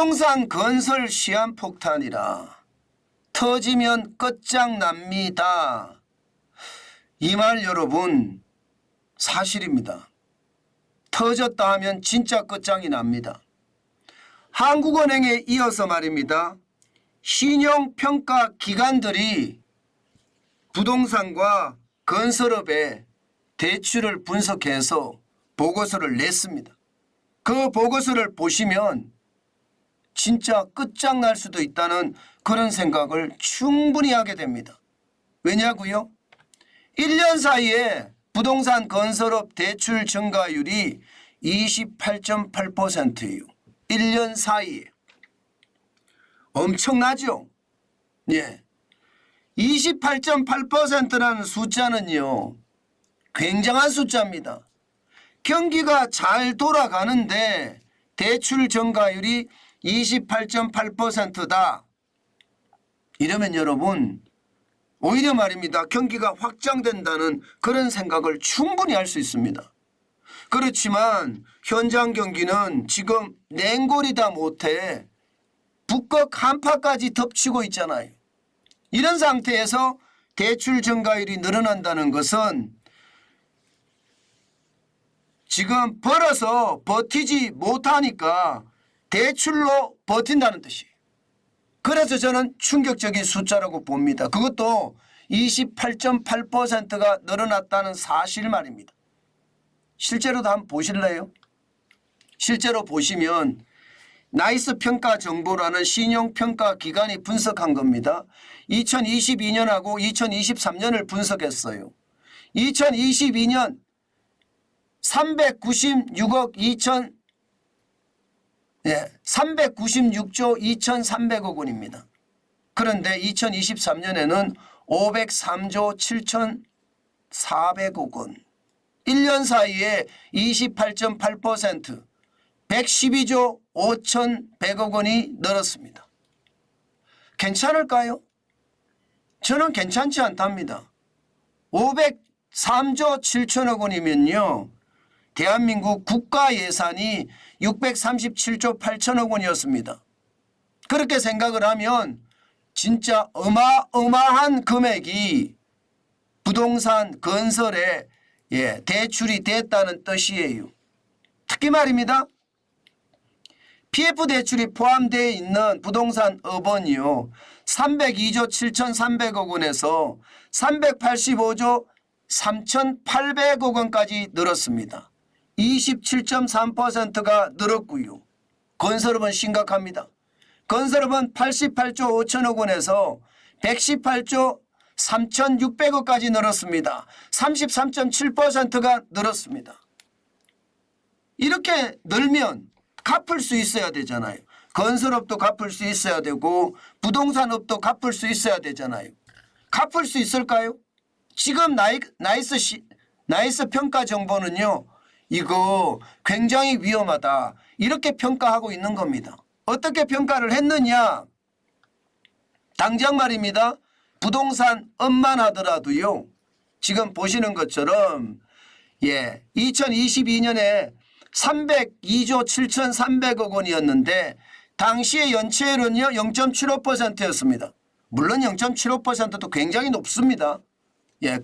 부동산 건설 시한폭탄이라 터지면 끝장납니다. 이 말 여러분 사실입니다. 터졌다 하면 진짜 끝장이 납니다. 한국은행에 이어서 말입니다. 신용평가 기관들이 부동산과 건설업의 대출을 분석해서 보고서를 냈습니다. 그 보고서를 보시면 진짜 끝장날 수도 있다는 그런 생각을 충분히 하게 됩니다. 왜냐고요? 1년 사이에 부동산 건설업 대출 증가율이 28.8%예요. 1년 사이에. 엄청나죠? 예. 28.8%라는 숫자는요. 굉장한 숫자입니다. 경기가 잘 돌아가는데 대출 증가율이 28.8%다. 이러면 여러분 오히려 말입니다. 경기가 확장된다는 그런 생각을 충분히 할 수 있습니다. 그렇지만 현장 경기는 지금 냉골이다 못해 북극 한파까지 덮치고 있잖아요. 이런 상태에서 대출 증가율이 늘어난다는 것은 지금 벌어서 버티지 못하니까 대출로 버틴다는 뜻이에요. 그래서 저는 충격적인 숫자라고 봅니다. 그것도 28.8%가 늘어났다는 사실 말입니다. 실제로도 한번 보실래요? 실제로 보시면 나이스 평가 정보라는 신용평가 기관이 분석한 겁니다. 2022년하고 2023년을 분석했어요. 2022년 396억 396조 2,300억 원입니다. 그런데 2023년에는 503조 7,400억 원. 1년 사이에 28.8% 112조 5,100억 원이 늘었습니다. 괜찮을까요? 저는 괜찮지 않답니다. 503조 7천억 원이면요. 대한민국 국가 예산이 637조 8천억 원이었습니다. 그렇게 생각을 하면 진짜 어마어마한 금액이 부동산 건설에 대출이 됐다는 뜻이에요. 특히 말입니다. PF 대출이 포함되어 있는 부동산 업원이요. 302조 7,300억 원에서 385조 3,800억 원까지 늘었습니다. 27.3%가 늘었고요. 건설업은 심각합니다. 건설업은 88조 5천억 원에서 118조 3,600억까지 늘었습니다. 33.7%가 늘었습니다. 이렇게 늘면 갚을 수 있어야 되잖아요. 건설업도 갚을 수 있어야 되고 부동산업도 갚을 수 있어야 되잖아요. 갚을 수 있을까요? 지금 나이스 평가 정보는요. 이거 굉장히 위험하다. 이렇게 평가하고 있는 겁니다. 어떻게 평가를 했느냐. 당장 말입니다. 부동산 업만 하더라도요. 지금 보시는 것처럼 2022년에 302조 7,300억 원이었는데 당시의 연체율은요 0.75%였습니다. 물론 0.75%도 굉장히 높습니다.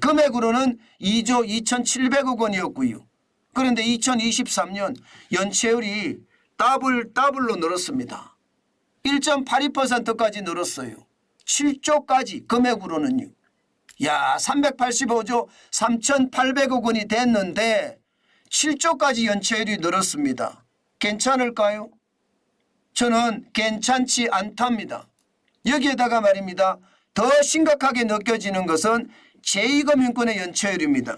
금액으로는 2조 2,700억 원이었고요. 그런데 2023년 연체율이 더블로 늘었습니다. 1.82%까지 늘었어요. 7조까지 금액으로는요. 385조 3,800억 원이 됐는데 7조까지 연체율이 늘었습니다. 괜찮을까요? 저는 괜찮지 않답니다. 여기에다가 말입니다. 더 심각하게 느껴지는 것은 제2금융권의 연체율입니다.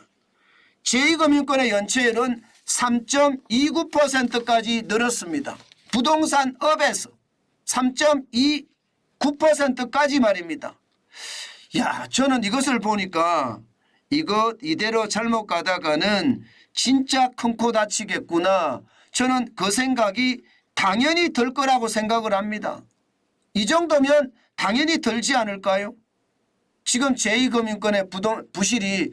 제2금융권의 연체율은 3.29%까지 늘었습니다. 부동산업에서 3.29%까지 말입니다. 저는 이것을 보니까 이대로 잘못 가다가는 진짜 큰 코 다치겠구나. 저는 그 생각이 당연히 들 거라고 생각을 합니다. 이 정도면 당연히 들지 않을까요? 지금 제2금융권의 부실이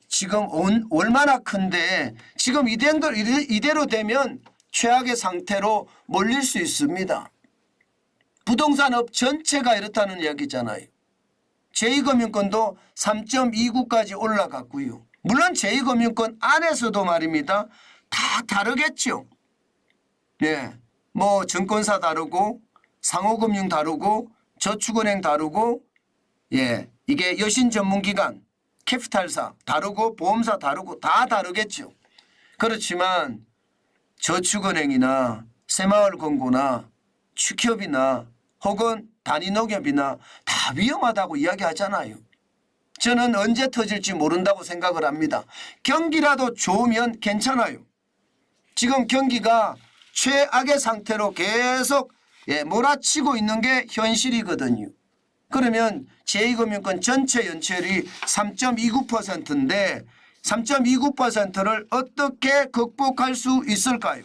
지금 얼마나 큰데 지금 이대로 되면 최악의 상태로 몰릴 수 있습니다. 부동산업 전체가 이렇다는 이야기잖아요. 제2금융권도 3.29까지 올라갔고요. 물론 제2금융권 안에서도 말입니다. 다 다르겠죠. 네, 뭐 증권사 다르고 상호금융 다르고 저축은행 다르고 예, 이게 여신전문기관 캐피탈사 다르고 보험사 다르고 다 다르겠죠. 그렇지만 저축은행이나 새마을금고나 축협이나 혹은 단위농협이나 다 위험하다고 이야기하잖아요. 저는 언제 터질지 모른다고 생각을 합니다. 경기라도 좋으면 괜찮아요. 지금 경기가 최악의 상태로 계속 몰아치고 있는 게 현실이거든요. 그러면 제2금융권 전체 연체율이 3.29%인데 3.29%를 어떻게 극복할 수 있을까요?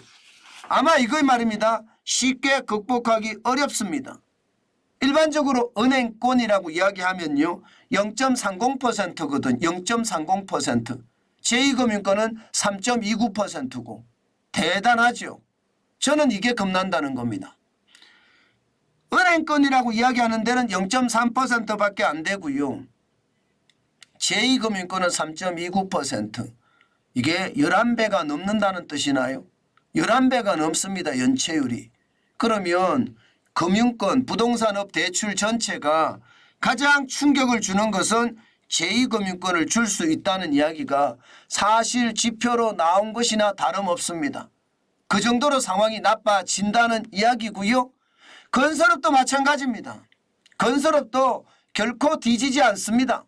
아마 이거 말입니다. 쉽게 극복하기 어렵습니다. 일반적으로 은행권이라고 이야기하면요. 0.30%거든. 0.30%. 제2금융권은 3.29%고 대단하죠. 저는 이게 겁난다는 겁니다. 은행권이라고 이야기하는 데는 0.3%밖에 안 되고요. 제2금융권은 3.29%. 이게 11배가 넘는다는 뜻이나요? 11배가 넘습니다. 연체율이. 그러면 금융권, 부동산업 대출 전체가 가장 충격을 주는 것은 제2금융권을 줄 수 있다는 이야기가 사실 지표로 나온 것이나 다름없습니다. 그 정도로 상황이 나빠진다는 이야기고요. 건설업도 마찬가지입니다. 건설업도 결코 뒤지지 않습니다.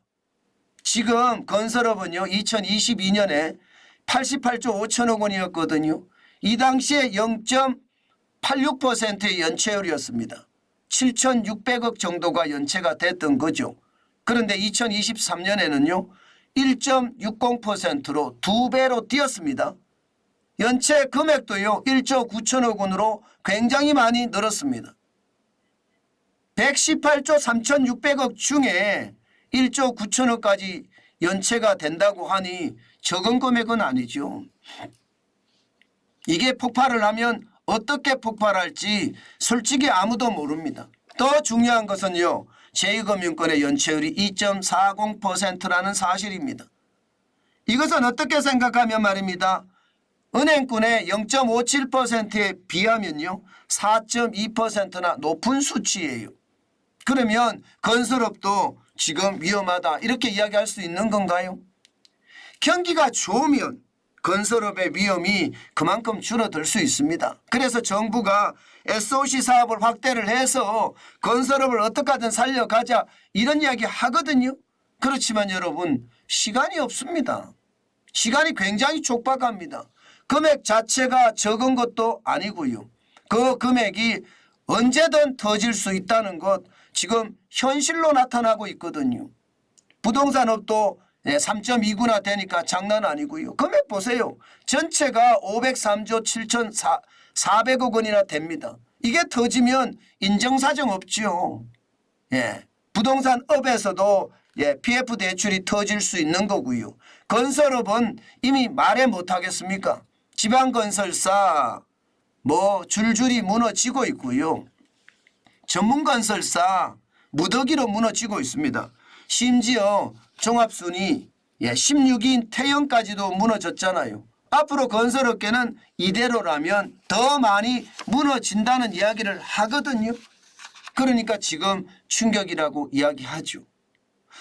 지금 건설업은요 2022년에 88조 5천억 원이었거든요. 이 당시에 0.86%의 연체율이었습니다. 7,600억 정도가 연체가 됐던 거죠. 그런데 2023년에는요 1.60%로 2배로 뛰었습니다. 연체 금액도요 1조 9천억 원으로 굉장히 많이 늘었습니다. 118조 3,600억 중에 1조 9천억까지 연체가 된다고 하니 적은 금액은 아니죠. 이게 폭발을 하면 어떻게 폭발할지 솔직히 아무도 모릅니다. 더 중요한 것은요. 제2금융권의 연체율이 2.40%라는 사실입니다. 이것은 어떻게 생각하면 말입니다. 은행권의 0.57%에 비하면요 4.2%나 높은 수치예요. 그러면 건설업도 지금 위험하다 이렇게 이야기할 수 있는 건가요? 경기가 좋으면 건설업의 위험이 그만큼 줄어들 수 있습니다. 그래서 정부가 SOC 사업을 확대를 해서 건설업을 어떻게 하든 살려가자 이런 이야기 하거든요. 그렇지만 여러분 시간이 없습니다. 시간이 굉장히 촉박합니다. 금액 자체가 적은 것도 아니고요. 그 금액이 언제든 터질 수 있다는 것 지금 현실로 나타나고 있거든요. 부동산업도 3.29나 되니까 장난 아니고요. 금액 보세요. 전체가 503조 7,400억 원이나 됩니다. 이게 터지면 인정사정 없죠. 예. 부동산업에서도 PF 대출이 터질 수 있는 거고요. 건설업은 이미 말해 못하겠습니까? 지방건설사 뭐 줄줄이 무너지고 있고요. 전문건설사 무더기로 무너지고 있습니다. 심지어 종합순위 16인 태형까지도 무너졌잖아요. 앞으로 건설업계는 이대로라면 더 많이 무너진다는 이야기를 하거든요. 그러니까 지금 충격이라고 이야기하죠.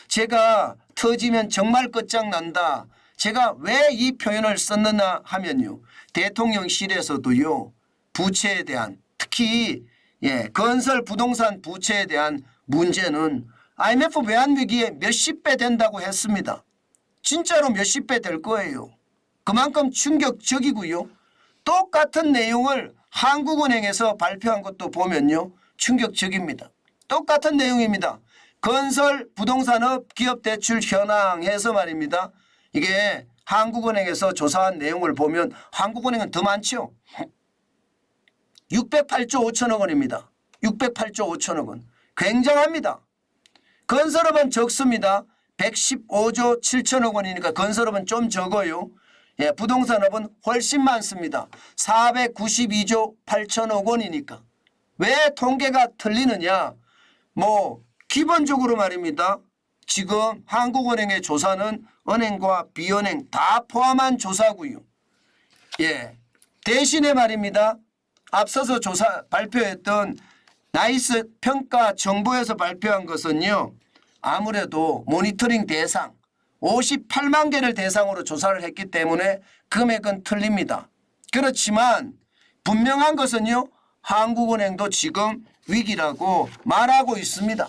제가 터지면 정말 끝장난다. 제가 왜 이 표현을 썼느냐 하면요. 대통령실에서도요. 부채에 대한 특히 건설 부동산 부채에 대한 문제는 IMF 외환위기에 몇십 배 된다고 했습니다. 진짜로 몇십 배 될 거예요. 그만큼 충격적이고요. 똑같은 내용을 한국은행에서 발표한 것도 보면요. 충격적입니다. 똑같은 내용입니다. 건설 부동산업 기업대출 현황 해서 말입니다. 이게 한국은행에서 조사한 내용을 보면 한국은행은 더 많죠. 608조 5천억 원입니다. 608조 5천억 원. 굉장합니다. 건설업은 적습니다. 115조 7천억 원이니까 건설업은 좀 적어요. 부동산업은 훨씬 많습니다. 492조 8천억 원이니까. 왜 통계가 틀리느냐? 뭐 기본적으로 말입니다. 지금 한국은행의 조사는 은행과 비은행 다 포함한 조사고요. 예. 대신에 말입니다. 앞서서 조사 발표했던 나이스 평가 정보에서 발표한 것은요. 아무래도 모니터링 대상 58만 개를 대상으로 조사를 했기 때문에 금액은 틀립니다. 그렇지만 분명한 것은요. 한국은행도 지금 위기라고 말하고 있습니다.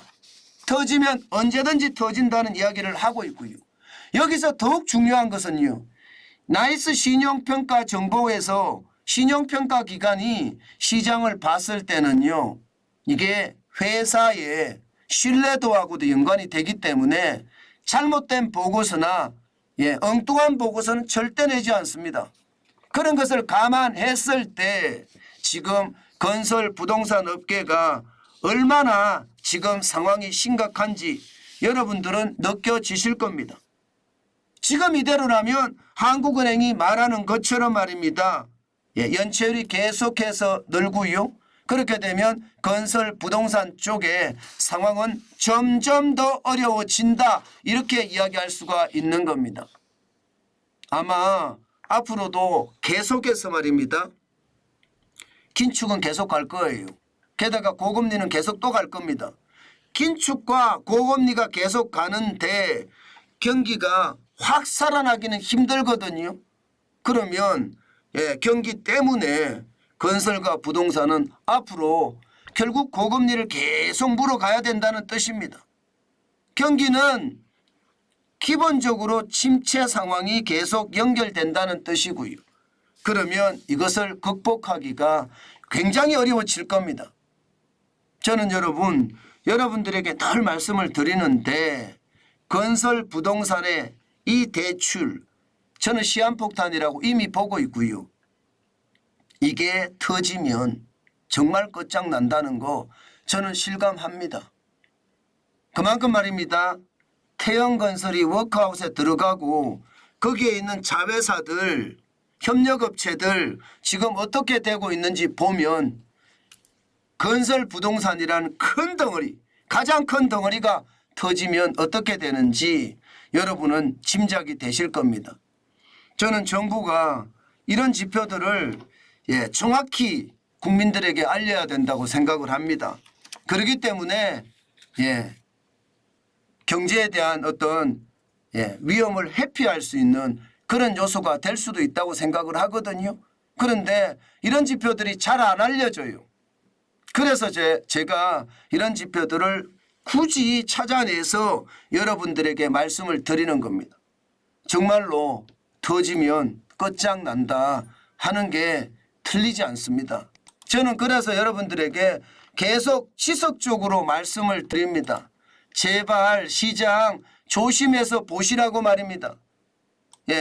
터지면 언제든지 터진다는 이야기를 하고 있고요. 여기서 더욱 중요한 것은요. 나이스 신용평가 정보에서 신용평가 기관이 시장을 봤을 때는요. 이게 회사의 신뢰도하고도 연관이 되기 때문에 잘못된 보고서나 엉뚱한 보고서는 절대 내지 않습니다. 그런 것을 감안했을 때 지금 건설 부동산 업계가 얼마나 지금 상황이 심각한지 여러분들은 느껴지실 겁니다. 지금 이대로라면 한국은행이 말하는 것처럼 말입니다. 연체율이 계속해서 늘고요. 그렇게 되면 건설 부동산 쪽에 상황은 점점 더 어려워진다. 이렇게 이야기할 수가 있는 겁니다. 아마 앞으로도 계속해서 말입니다. 긴축은 계속 갈 거예요. 게다가 고금리는 계속 또 갈 겁니다. 긴축과 고금리가 계속 가는데 경기가 확 살아나기는 힘들거든요. 그러면 경기 때문에 건설과 부동산은 앞으로 결국 고금리를 계속 물어가야 된다는 뜻입니다. 경기는 기본적으로 침체 상황이 계속 연결된다는 뜻이고요. 그러면 이것을 극복하기가 굉장히 어려워질 겁니다. 저는 여러분들에게 늘 말씀을 드리는데 건설 부동산의 이 대출 저는 시한폭탄이라고 이미 보고 있고요. 이게 터지면 정말 끝장난다는 거 저는 실감합니다. 그만큼 말입니다. 태영건설이 워크아웃에 들어가고 거기에 있는 자회사들, 협력업체들 지금 어떻게 되고 있는지 보면 건설 부동산이라는 큰 덩어리, 가장 큰 덩어리가 터지면 어떻게 되는지 여러분은 짐작이 되실 겁니다. 저는 정부가 이런 지표들을 정확히 국민들에게 알려야 된다고 생각을 합니다. 그렇기 때문에 경제에 대한 어떤 위험을 회피할 수 있는 그런 요소가 될 수도 있다고 생각을 하거든요. 그런데 이런 지표들이 잘 안 알려져요. 그래서 제가 이런 지표들을 굳이 찾아내서 여러분들에게 말씀을 드리는 겁니다. 정말로 터지면 끝장난다 하는 게 틀리지 않습니다. 저는 그래서 여러분들에게 계속 지속적으로 말씀을 드립니다. 제발 시장 조심해서 보시라고 말입니다.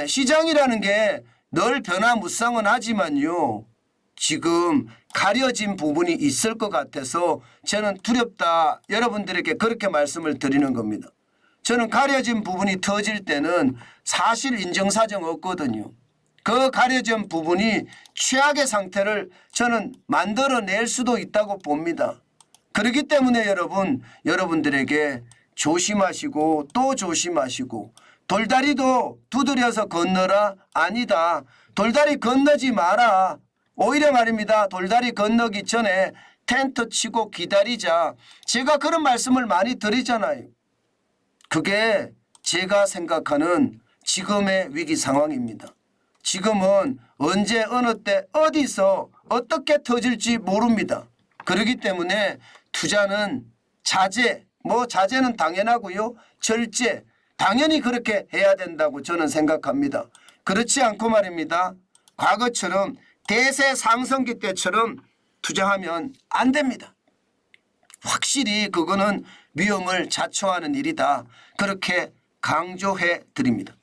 시장이라는 게 늘 변화무쌍은 하지만요. 지금 가려진 부분이 있을 것 같아서 저는 두렵다. 여러분들에게 그렇게 말씀을 드리는 겁니다. 저는 가려진 부분이 터질 때는 사실 인정사정 없거든요. 그 가려진 부분이 최악의 상태를 저는 만들어낼 수도 있다고 봅니다. 그렇기 때문에 여러분들에게 조심하시고 또 조심하시고 돌다리도 두드려서 건너라? 아니다. 돌다리 건너지 마라. 오히려 말입니다. 돌다리 건너기 전에 텐트 치고 기다리자. 제가 그런 말씀을 많이 드리잖아요. 그게 제가 생각하는 지금의 위기 상황입니다. 지금은 언제 어느 때 어디서 어떻게 터질지 모릅니다. 그렇기 때문에 투자는 자제, 자제는 당연하고요. 절제, 당연히 그렇게 해야 된다고 저는 생각합니다. 그렇지 않고 말입니다. 과거처럼 대세 상승기 때처럼 투자하면 안 됩니다. 확실히 그거는 위험을 자초하는 일이다. 그렇게 강조해 드립니다.